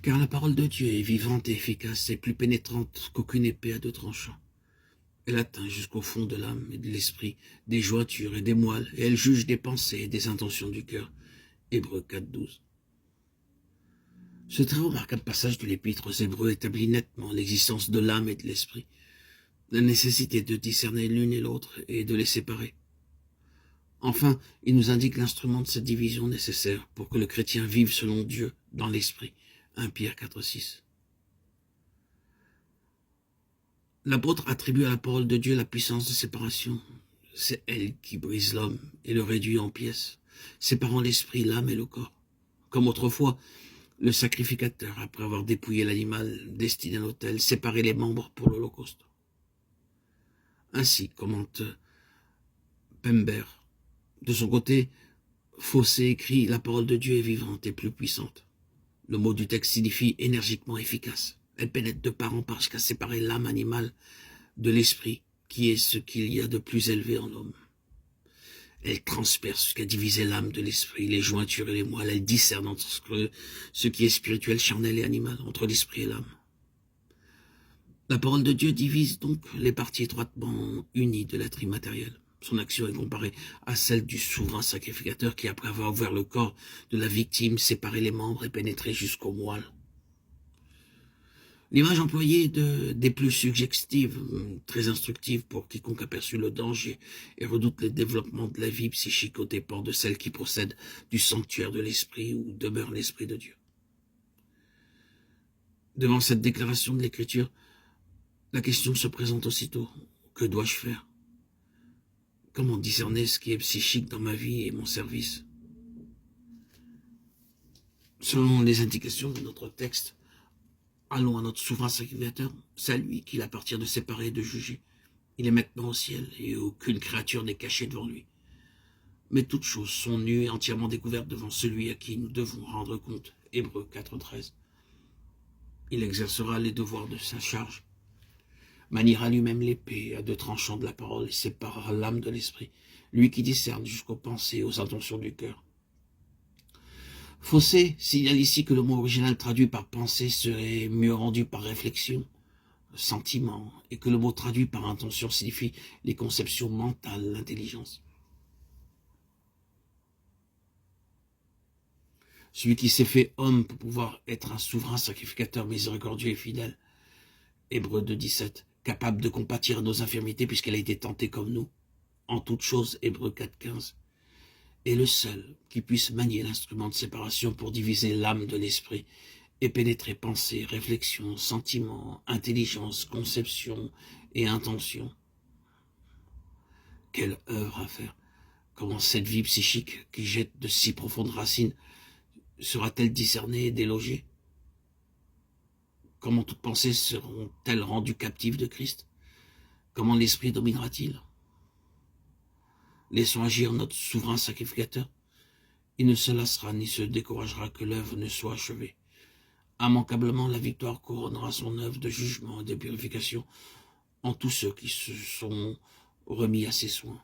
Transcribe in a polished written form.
Car la parole de Dieu est vivante et efficace et plus pénétrante qu'aucune épée à deux tranchants. Elle atteint jusqu'au fond de l'âme et de l'esprit, des jointures et des moelles, et elle juge des pensées et des intentions du cœur. Hébreux 4,12. Ce très remarquable passage de l'Épître aux Hébreux établit nettement l'existence de l'âme et de l'esprit, la nécessité de discerner l'une et l'autre et de les séparer. Enfin, il nous indique l'instrument de cette division nécessaire pour que le chrétien vive selon Dieu dans l'esprit. 1 Pierre 4,6. L'apôtre attribue à la parole de Dieu la puissance de séparation. C'est elle qui brise l'homme et le réduit en pièces, séparant l'esprit, l'âme et le corps. Comme autrefois, le sacrificateur, après avoir dépouillé l'animal destiné à l'autel, séparait les membres pour l'holocauste. Ainsi commente Pember. De son côté, Fossé écrit « La parole de Dieu est vivante et plus puissante ». Le mot du texte signifie énergiquement efficace. Elle pénètre de part en part jusqu'à séparer l'âme animale de l'esprit, qui est ce qu'il y a de plus élevé en l'homme. Elle transperce jusqu'à diviser l'âme de l'esprit, les jointures et les moelles. Elle discerne entre ce qui est spirituel, charnel et animal, entre l'esprit et l'âme. La parole de Dieu divise donc les parties étroitement unies de l'être immatériel. Son action est comparée à celle du souverain sacrificateur qui, après avoir ouvert le corps de la victime, séparait les membres et pénétrait jusqu'aux moelles. L'image employée des plus suggestives, très instructive pour quiconque aperçut le danger et redoute le développement de la vie psychique aux dépens de celle qui procède du sanctuaire de l'esprit où demeure l'esprit de Dieu. Devant cette déclaration de l'Écriture, la question se présente aussitôt. Que dois-je faire? Comment discerner ce qui est psychique dans ma vie et mon service? Selon les indications de notre texte, allons à notre souverain sacrificateur, c'est à lui qu'il appartient de séparer et de juger. Il est maintenant au ciel et aucune créature n'est cachée devant lui. Mais toutes choses sont nues et entièrement découvertes devant celui à qui nous devons rendre compte. Hébreux 4,13. Il exercera les devoirs de sa charge, maniera lui-même l'épée à deux tranchants de la parole et séparera l'âme de l'esprit, lui qui discerne jusqu'aux pensées et aux intentions du cœur. Fossé signale ici que le mot original traduit par pensée serait mieux rendu par réflexion, sentiment, et que le mot traduit par intention signifie les conceptions mentales, l'intelligence. Celui qui s'est fait homme pour pouvoir être un souverain sacrificateur miséricordieux et fidèle, Hébreux 2,17, capable de compatir nos infirmités puisqu'elle a été tentée comme nous, en toutes choses, Hébreux 4,15, est le seul qui puisse manier l'instrument de séparation pour diviser l'âme de l'esprit et pénétrer pensée, réflexion, sentiment, intelligence, conception et intention. Quelle œuvre à faire! Comment cette vie psychique qui jette de si profondes racines sera-t-elle discernée et délogée? Comment toutes pensées seront-elles rendues captives de Christ? Comment l'esprit dominera-t-il? Laissons agir notre souverain sacrificateur. Il ne se lassera ni se découragera que l'œuvre ne soit achevée. Immanquablement, la victoire couronnera son œuvre de jugement et de purification en tous ceux qui se sont remis à ses soins.